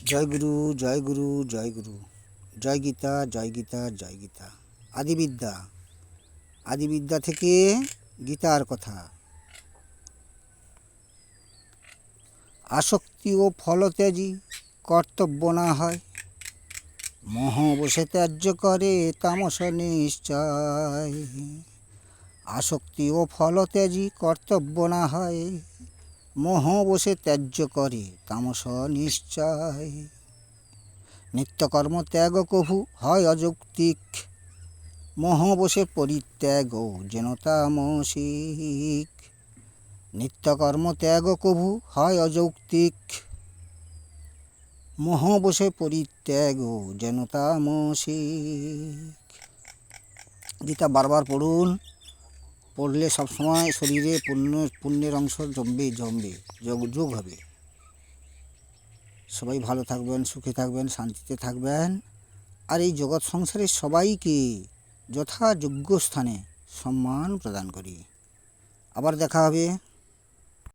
জয় গুরু, জয় গুরু, জয় গুরু। জয় গীতা, জয় গীতা, জয় গীতা। আদিবিদ্যা, আদিবিদ্যা থেকে গীতার কথা। আসক্তি ও ফলত্যাজি কর্তব্য না হয়, মোহ বসে ত্যায্য করে তামস নিশ্চয়। আসক্তি ও ফলত্যাজি কর্তব্য না হয়, মোহ বসে ত্যায্য করে তামস নিশ্চয়। নিত্যকর্ম ত্যাগ কভু হয় অযৌক্তিক, মোহ বসে পরিত্যাগ যেন তামসিক। নিত্যকর্ম ত্যাগ কভু হয় অযৌক্তিক, মোহ বসে পরিত্যাগ যেন তামসিক। গীতা বারবার পড়ুন, পড়লে সবসময় শরীরে পুণ্যের অংশ জমবে যোগ হবে। সবাই ভালো থাকবেন, সুখে থাকবেন, শান্তিতে থাকবেন। আর এই জগৎ সংসারের সবাইকে যথাযোগ্য স্থানে সম্মান প্রদান করি। আবার দেখা হবে।